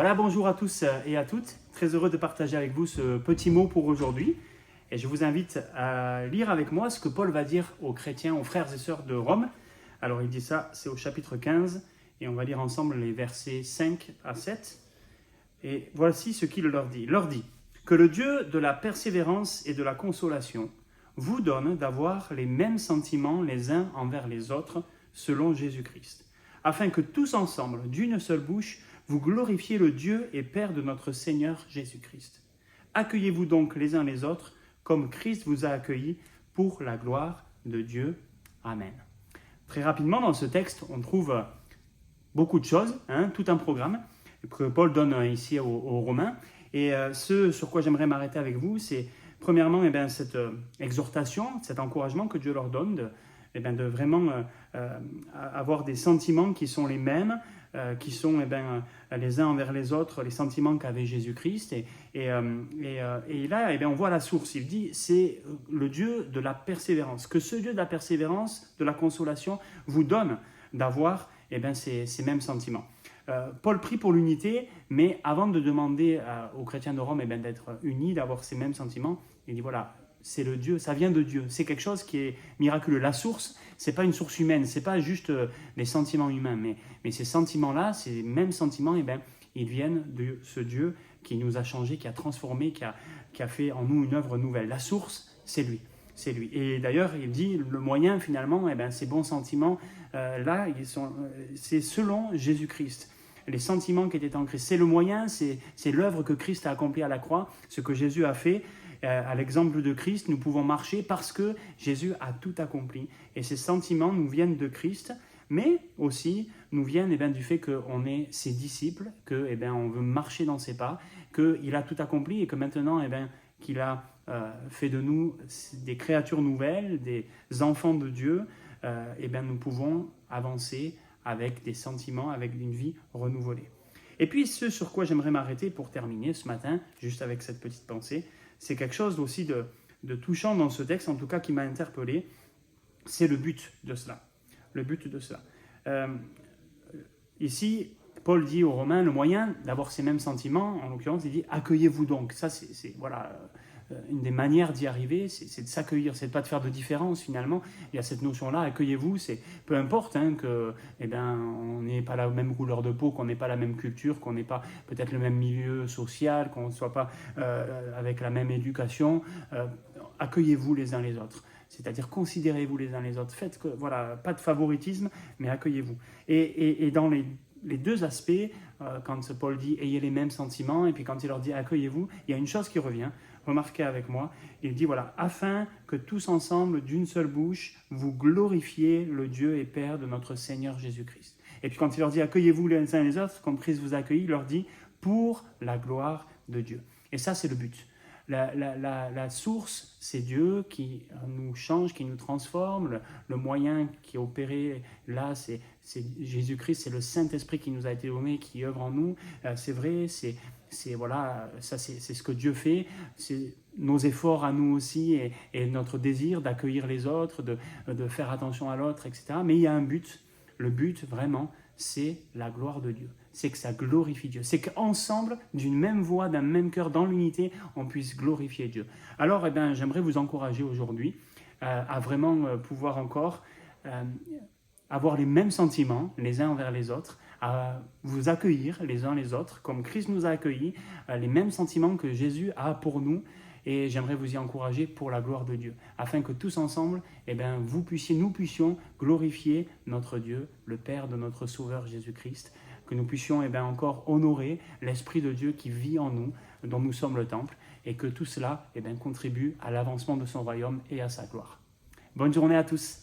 Voilà, bonjour à tous et à toutes. Très heureux de partager avec vous ce petit mot pour aujourd'hui. Et je vous invite à lire avec moi ce que Paul va dire aux chrétiens, aux frères et sœurs de Rome. Alors il dit ça, c'est au chapitre 15, et on va lire ensemble les versets 5 à 7. Et voici ce qu'il leur dit. Il leur dit que le Dieu de la persévérance et de la consolation vous donne d'avoir les mêmes sentiments les uns envers les autres selon Jésus-Christ, afin que tous ensemble, d'une seule bouche, vous glorifiez le Dieu et Père de notre Seigneur Jésus-Christ. Accueillez-vous donc les uns les autres, comme Christ vous a accueillis pour la gloire de Dieu. Amen. Très rapidement, dans ce texte, on trouve beaucoup de choses, tout un programme que Paul donne ici aux Romains. Et ce sur quoi j'aimerais m'arrêter avec vous, c'est premièrement cette exhortation, cet encouragement que Dieu leur donne de vraiment avoir des sentiments qui sont les mêmes, qui sont les uns envers les autres, les sentiments qu'avait Jésus-Christ. Et là, on voit la source. Il dit, c'est le Dieu de la persévérance. Que ce Dieu de la persévérance, de la consolation, vous donne d'avoir ces mêmes sentiments. Paul prie pour l'unité, mais avant de demander aux chrétiens de Rome d'être unis, d'avoir ces mêmes sentiments, il dit voilà, c'est le Dieu, ça vient de Dieu. C'est quelque chose qui est miraculeux. La source, c'est pas une source humaine, c'est pas juste les sentiments humains, mais ces sentiments-là, ces mêmes sentiments, ils viennent de ce Dieu qui nous a changés, qui a transformés, qui a fait en nous une œuvre nouvelle. La source, c'est lui. C'est lui. Et d'ailleurs, il dit, le moyen finalement, ces bons sentiments, c'est selon Jésus-Christ. Les sentiments qui étaient en Christ, c'est le moyen, c'est l'œuvre que Christ a accomplie à la croix, ce que Jésus a fait. À l'exemple de Christ, nous pouvons marcher parce que Jésus a tout accompli. Et ces sentiments nous viennent de Christ, mais aussi nous viennent du fait qu'on est ses disciples, qu'on veut marcher dans ses pas, qu'il a tout accompli et que maintenant qu'il a fait de nous des créatures nouvelles, des enfants de Dieu, nous pouvons avancer avec des sentiments, avec une vie renouvelée. Et puis ce sur quoi j'aimerais m'arrêter pour terminer ce matin, juste avec cette petite pensée, c'est quelque chose aussi de touchant dans ce texte, en tout cas qui m'a interpellé, c'est le but de cela. Le but de cela. Ici, Paul dit aux Romains, le moyen d'avoir ces mêmes sentiments, en l'occurrence, il dit « accueillez-vous donc ». Ça, c'est une des manières d'y arriver, c'est de s'accueillir, c'est de ne pas de faire de différence finalement. Il y a cette notion-là, accueillez-vous, c'est peu importe on n'ait pas la même couleur de peau, qu'on n'ait pas la même culture, qu'on n'ait pas peut-être le même milieu social, qu'on ne soit pas avec la même éducation, accueillez-vous les uns les autres. C'est-à-dire considérez-vous les uns les autres. Faites que, pas de favoritisme, mais accueillez-vous. Et dans les deux aspects, quand Paul dit « ayez les mêmes sentiments » et puis quand il leur dit « accueillez-vous », il y a une chose qui revient. Remarquez avec moi, il dit voilà, afin que tous ensemble, d'une seule bouche, vous glorifiez le Dieu et Père de notre Seigneur Jésus-Christ. Et puis quand il leur dit accueillez-vous les uns les autres, comme Christ vous accueille, il leur dit pour la gloire de Dieu. Et ça, c'est le but. La source, c'est Dieu qui nous change, qui nous transforme. Le moyen qui est opéré là, c'est Jésus-Christ, c'est le Saint-Esprit qui nous a été donné, qui œuvre en nous. C'est vrai, c'est ce que Dieu fait. C'est nos efforts à nous aussi et notre désir d'accueillir les autres, de faire attention à l'autre, etc. Mais il y a un but. Le but, vraiment, c'est la gloire de Dieu. C'est que ça glorifie Dieu. C'est qu'ensemble, d'une même voix, d'un même cœur, dans l'unité, on puisse glorifier Dieu. Alors, j'aimerais vous encourager aujourd'hui à vraiment pouvoir encore avoir les mêmes sentiments les uns envers les autres, à vous accueillir les uns les autres, comme Christ nous a accueillis, les mêmes sentiments que Jésus a pour nous. Et j'aimerais vous y encourager pour la gloire de Dieu, afin que tous ensemble, nous puissions glorifier notre Dieu, le Père de notre Sauveur Jésus-Christ, que nous puissions encore honorer l'Esprit de Dieu qui vit en nous, dont nous sommes le temple, et que tout cela contribue à l'avancement de son royaume et à sa gloire. Bonne journée à tous.